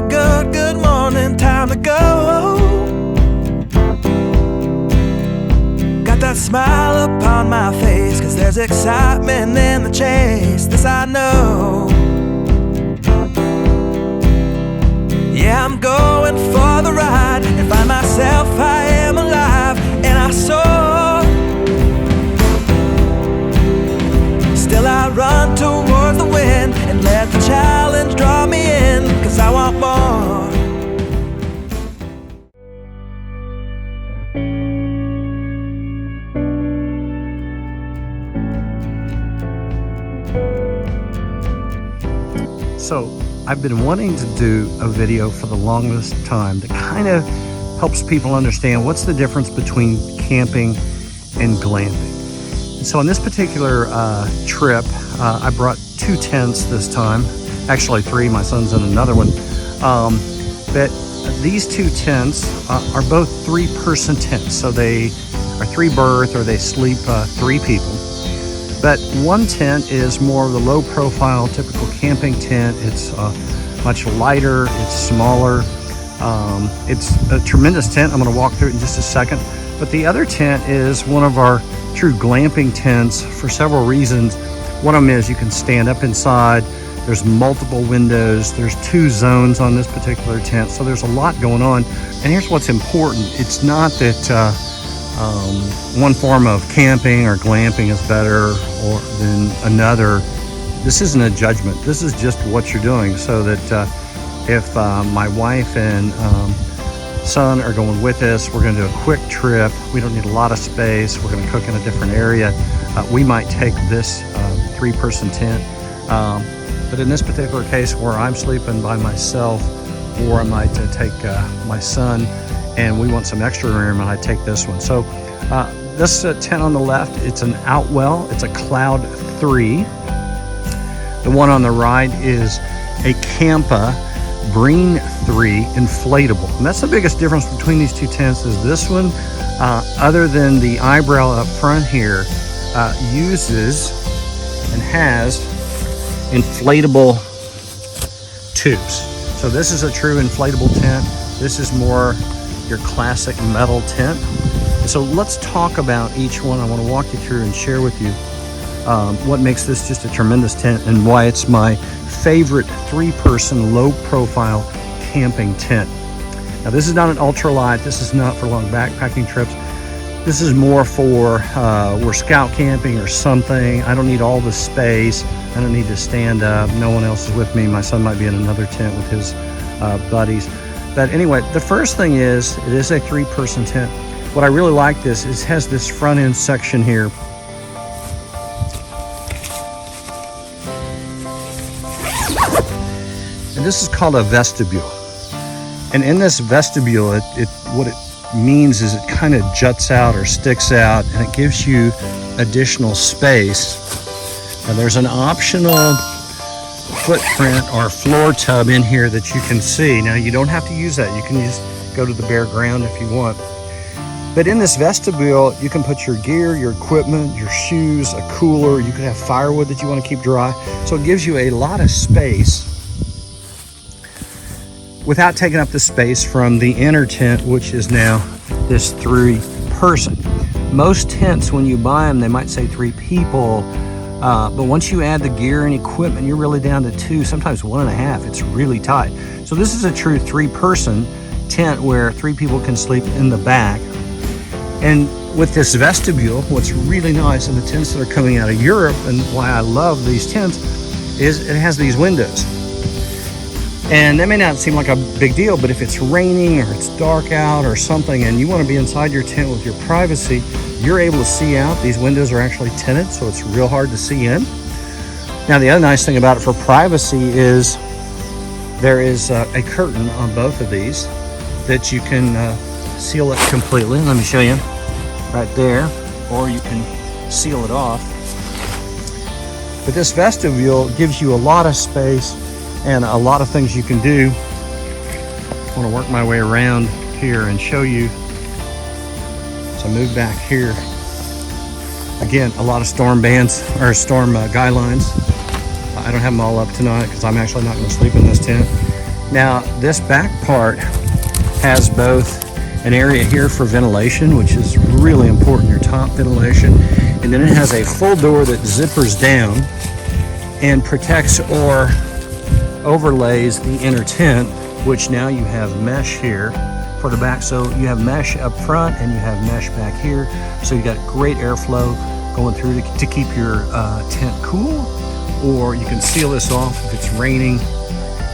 good morning, time to go. Got that smile upon my face, 'cause there's excitement in the chase, this I know. Yeah, I'm going for the ride and find myself, I am alive, and I soar. Still I run towards the wind and let the challenge draw me in, 'cause I want more. So I've been wanting to do a video for the longest time that kind of helps people understand what's the difference between camping and glamping. And so on this particular trip, I brought 2 tents this time, actually 3, my son's in another one. But these 2 tents are both 3-person tents, so they are 3 berth, or they sleep 3 people. But one tent is more of the low profile, typical camping tent. It's much lighter, it's smaller. It's a tremendous tent. I'm gonna walk through it in just a second. But the other tent is one of our true glamping tents for several reasons. One of them is you can stand up inside. There's multiple windows. There's 2 zones on this particular tent. So there's a lot going on. And here's what's important. It's not that one form of camping or glamping is better than another. This isn't a judgment. This is just what you're doing, so that if my wife and son are going with us, we're going to do a quick trip. We don't need a lot of space. We're going to cook in a different area. We might take this 3-person tent. But in this particular case, where I'm sleeping by myself, or I might take my son and we want some extra room, and I take this one. So this tent on the left, it's an Outwell. It's a Cloud 3. The one on the right is a Campa Breen 3 inflatable. And that's the biggest difference between these 2 tents, is this one, other than the eyebrow up front here, uses and has inflatable tubes. So this is a true inflatable tent. This is more your classic metal tent. So let's talk about each one. I want to walk you through and share with you what makes this just a tremendous tent, and why it's my favorite 3-person low profile camping tent. Now this is not an ultralight. This is not for long backpacking trips. This is more for we're scout camping or something. I don't need all the space. I don't need to stand up. No one else is with me. My son might be in another tent with his buddies. But anyway, the first thing is, it is a 3-person tent. What I really like this is it has this front end section here. And this is called a vestibule. And in this vestibule, what it means is it kind of juts out or sticks out, and it gives you additional space. Now there's an optional footprint or floor tub in here that you can see. Now you don't have to use that. You can just go to the bare ground if you want. But in this vestibule, you can put your gear, your equipment, your shoes, a cooler. You could have firewood that you want to keep dry. So it gives you a lot of space without taking up the space from the inner tent, which is now this 3-person. Most tents, when you buy them, they might say 3 people. But once you add the gear and equipment, you're really down to 2, sometimes 1.5. It's really tight. So this is a true 3-person tent where 3 people can sleep in the back. And with this vestibule, what's really nice in the tents that are coming out of Europe, and why I love these tents, is it has these windows. And that may not seem like a big deal, but if it's raining or it's dark out or something and you want to be inside your tent with your privacy, you're able to see out. These windows are actually tinted, so it's real hard to see in. Now the other nice thing about it for privacy is there is a curtain on both of these that you can seal it completely. Let me show you right there, or you can seal it off. But this vestibule gives you a lot of space and a lot of things you can do. I want to work my way around here and show you. So move back here. Again, a lot of storm bands or storm guy lines. I don't have them all up tonight because I'm actually not going to sleep in this tent. Now, this back part has both an area here for ventilation, which is really important, your top ventilation, and then it has a full door that zippers down and protects or overlays the inner tent, which now you have mesh here for the back. So you have mesh up front and you have mesh back here. So you got great airflow going through to keep your tent cool, or you can seal this off if it's raining.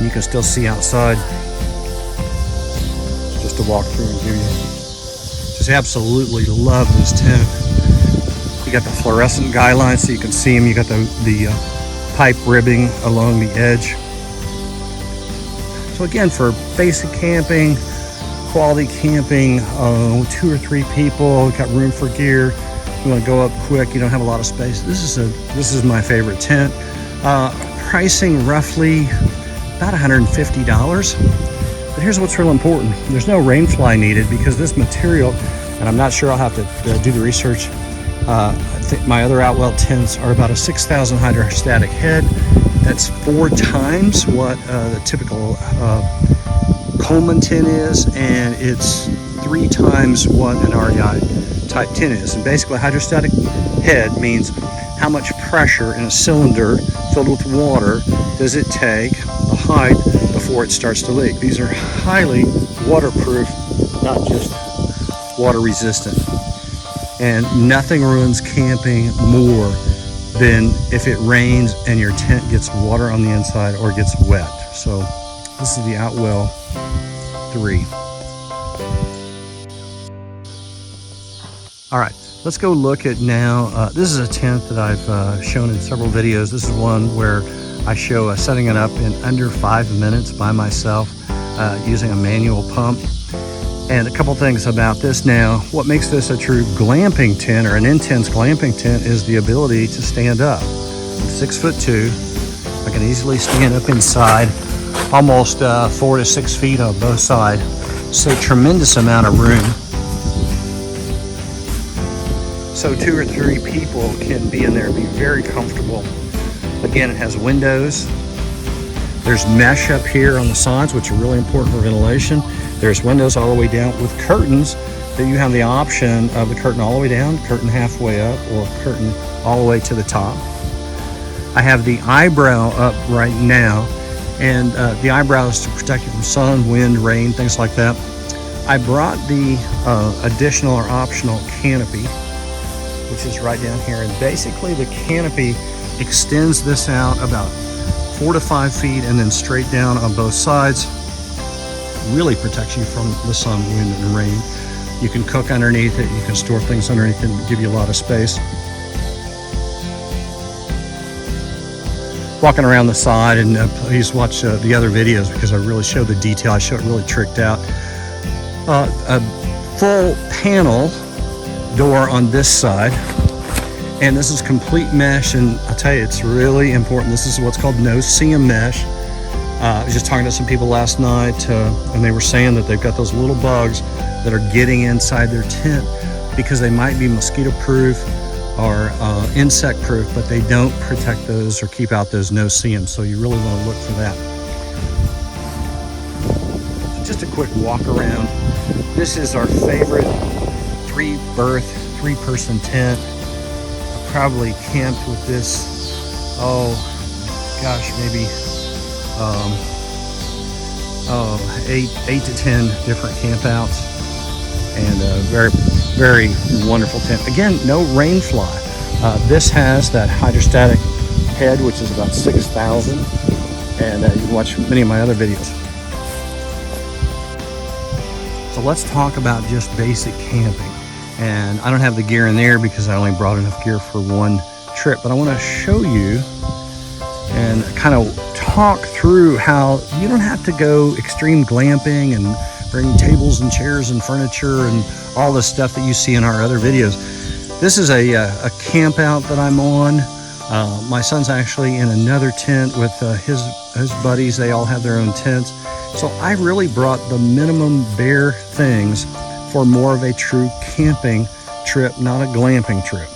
You can still see outside. Just to walk through and give you, just absolutely love this tent. You got the fluorescent guy lines so you can see them. You got the pipe ribbing along the edge. So again, for basic camping, quality camping, 2 or 3 people, got room for gear. You want to go up quick, you don't have a lot of space. This is my favorite tent. Pricing roughly about $150. But here's what's real important. There's no rain fly needed because this material, and I'm not sure, I'll have to do the research. I think my other Outwell tents are about a 6,000 hydrostatic head. That's 4 times what the typical Coleman tent is, and it's 3 times what an REI type tent is. And basically, hydrostatic head means how much pressure in a cylinder filled with water does it take the height before it starts to leak. These are highly waterproof, not just water resistant. And nothing ruins camping more than if it rains and your tent gets water on the inside or gets wet. So this is the Outwell 3. All right, let's go look at now. This is a tent that I've shown in several videos. This is one where I show setting it up in under 5 minutes by myself using a manual pump. And a couple things about this now. What makes this a true glamping tent or an intense glamping tent is the ability to stand up. I'm 6'2". I can easily stand up inside, almost 4 to 6 feet on both sides. So tremendous amount of room. So 2 or 3 people can be in there and be very comfortable. Again, it has windows. There's mesh up here on the sides, which are really important for ventilation. There's windows all the way down with curtains that you have the option of the curtain all the way down, curtain halfway up, or curtain all the way to the top. I have the eyebrow up right now, and the eyebrow is to protect you from sun, wind, rain, things like that. I brought the additional or optional canopy, which is right down here, and basically the canopy extends this out about 4 to 5 feet and then straight down on both sides. Really protects you from the sun, wind, and rain. You can cook underneath it, you can store things underneath it and give you a lot of space. Walking around the side, and please watch the other videos because I really show the detail. I show it really tricked out. A full panel door on this side, and this is complete mesh, and I'll tell you, it's really important. This is what's called no-seam mesh. I was just talking to some people last night, and they were saying that they've got those little bugs that are getting inside their tent because they might be mosquito-proof or insect-proof, but they don't protect those or keep out those no-seams. So you really want to look for that. Just a quick walk around. This is our favorite 3-berth, 3-person tent. I probably camped with this, oh gosh, maybe 8 to 10 different campouts, and a very, very wonderful tent. Again, no rain fly. This has that hydrostatic head, which is about 6,000, and you can watch many of my other videos. So let's talk about just basic camping. And I don't have the gear in there because I only brought enough gear for one trip, but I want to show you and kind of talk through how you don't have to go extreme glamping and bring tables and chairs and furniture and all the stuff that you see in our other videos. This is a camp out that I'm on. My son's actually in another tent with his buddies. They all have their own tents. So I really brought the minimum bare things for more of a true camping trip, not a glamping trip.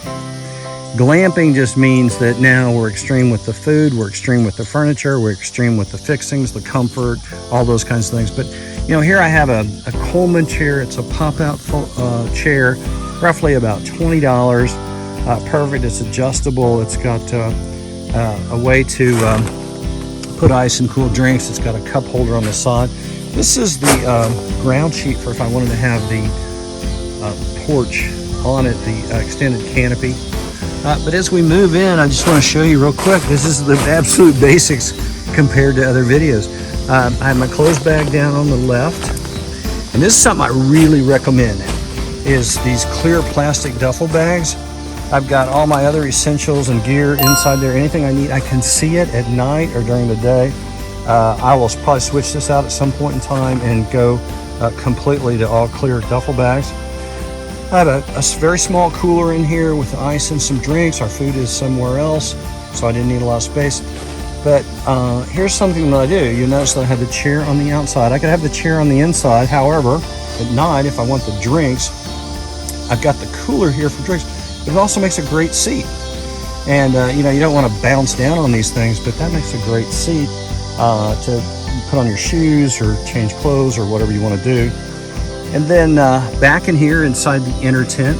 Glamping just means that now we're extreme with the food, we're extreme with the furniture, we're extreme with the fixings, the comfort, all those kinds of things. But you know, here I have a Coleman chair. It's a pop-out chair, roughly about $20. Perfect. It's adjustable. It's got a way to put ice and cool drinks. It's got a cup holder on the side. This is the ground sheet for if I wanted to have the porch on it, the extended canopy. But as we move in, I just want to show you real quick. This is the absolute basics compared to other videos. I have my clothes bag down on the left. And this is something I really recommend, is these clear plastic duffel bags. I've got all my other essentials and gear inside there. Anything I need, I can see it at night or during the day. I will probably switch this out at some point in time and go completely to all clear duffel bags. I have a very small cooler in here with ice and some drinks. Our food is somewhere else, so I didn't need a lot of space. But here's something that I do. You notice that I have the chair on the outside. I could have the chair on the inside. However, at night, if I want the drinks, I've got the cooler here for drinks. But it also makes a great seat. And you know, you don't want to bounce down on these things, but that makes a great seat to put on your shoes or change clothes or whatever you want to do. And then back in here inside the inner tent,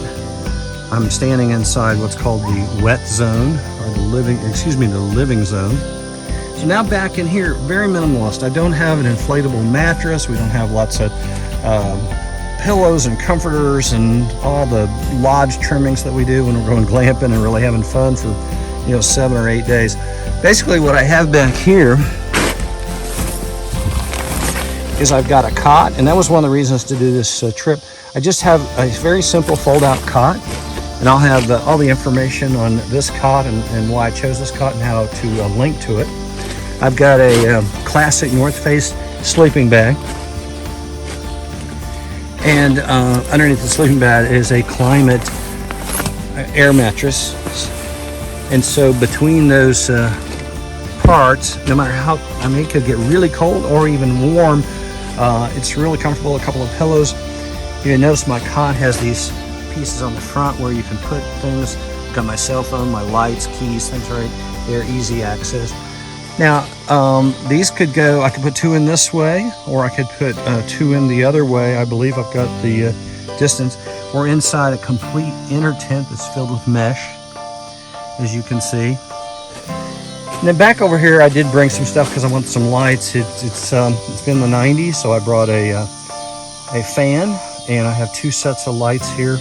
I'm standing inside what's called the wet zone, or the living zone. So now back in here, very minimalist. I don't have an inflatable mattress. We don't have lots of pillows and comforters and all the lodge trimmings that we do when we're going glamping and really having fun for, you know, 7 or 8 days. Basically what I have back here is I've got a cot, and that was one of the reasons to do this trip. I just have a very simple fold-out cot, and I'll have all the information on this cot and why I chose this cot and how to link to it. I've got a classic North Face sleeping bag, and underneath the sleeping bag is a Climate air mattress. And so between those parts, no matter how, I mean, it could get really cold or even warm. It's really comfortable. A couple of pillows. You notice my cot has these pieces on the front where you can put things. Got my cell phone, my lights, keys, things right there, easy access. Now, these could go, I could put 2 in this way, or I could put 2 in the other way. I believe I've got the distance. We're inside a complete inner tent that's filled with mesh, as you can see. And then back over here, I did bring some stuff because I want some lights. It's been the 90s, so I brought a fan, and I have 2 sets of lights here.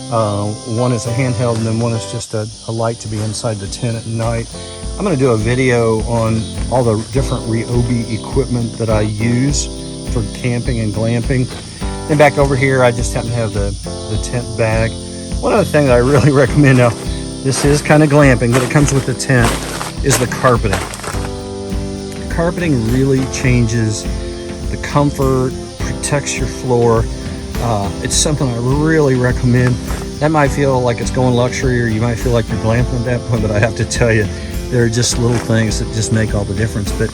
One is a handheld, and then one is just a light to be inside the tent at night. I'm going to do a video on all the different Ryobi equipment that I use for camping and glamping. And back over here, I just happen to have the tent bag. One other thing that I really recommend, now this is kind of glamping, but it comes with the tent, is the carpeting. The carpeting really changes the comfort, protects your floor. It's something I really recommend. That might feel like it's going luxury, or you might feel like you're glamping at that point, but I have to tell you, there are just little things that just make all the difference. But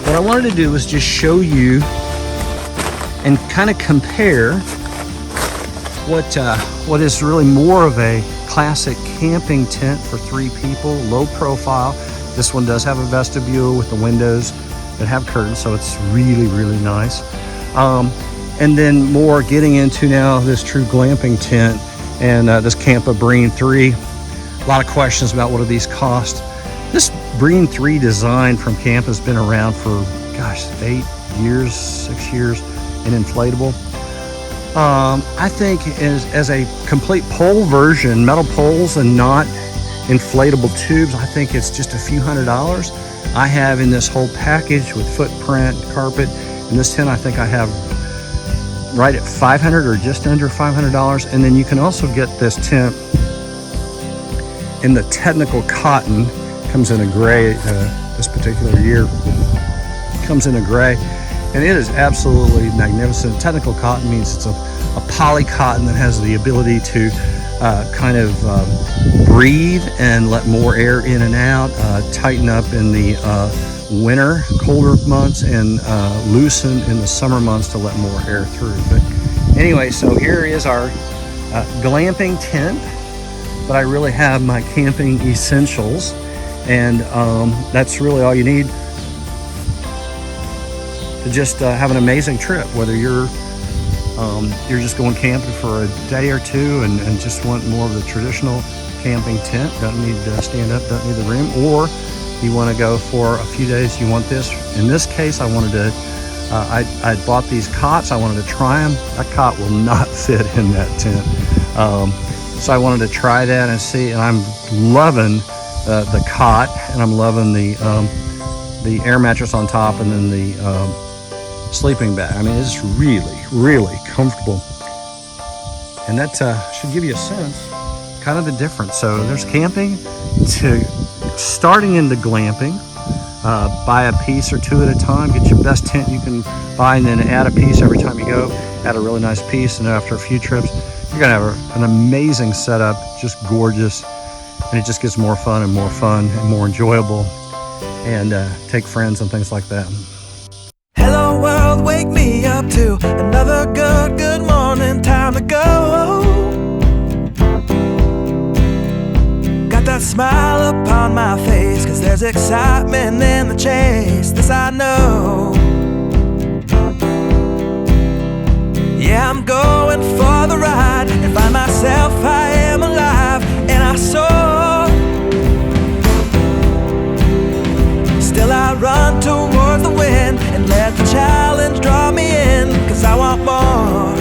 what I wanted to do was just show you and kind of compare what is really more of a classic camping tent for 3 people, low profile. This one does have a vestibule with the windows that have curtains, so it's really, really nice. And then more getting into now this true glamping tent and this Campa Breen 3. A lot of questions about what do these cost. This Breen 3 design from Campa has been around for, gosh, 8 years, 6 years, and inflatable. I think as a complete pole version, metal poles and not inflatable tubes, I think it's just a few $100s. I have in this whole package with footprint, carpet, and this tent I think I have right at $500 or just under $500. And then you can also get this tent in the technical cotton. Comes in a gray this particular year. Comes in a gray, and it is absolutely magnificent. Technical cotton means it's a poly cotton that has the ability to kind of breathe and let more air in and out, tighten up in the winter, colder months, and loosen in the summer months to let more air through. But anyway, so here is our glamping tent. but I really have my camping essentials, and that's really all you need to just have an amazing trip. Whether you're just going camping for a day or two and just want more of the traditional camping tent, don't need to stand up, don't need the room, or you want to go for a few days, you want this. In this case, I wanted to, I bought these cots, I wanted to try them. That cot will not fit in that tent. So I wanted to try that and see, and I'm loving the cot, and I'm loving the air mattress on top, and then the sleeping bag. I mean, it's really, really comfortable. And that should give you a sense, kind of the difference. So there's camping to starting into glamping. Buy a piece or two at a time. Get your best tent you can buy, and then add a piece every time you go. Add a really nice piece, and after a few trips, you're gonna have an amazing setup, just gorgeous, and it just gets more fun and more enjoyable, and take friends and things like that. Hello world, wake me up to another good morning, time to go. Got that smile upon my face, 'cause there's excitement in the chase, this I know. Yeah, I'm going for the ride, and find myself I am alive, and I soar. Still I run towards the wind, and let the challenge draw me in, 'cause I want more.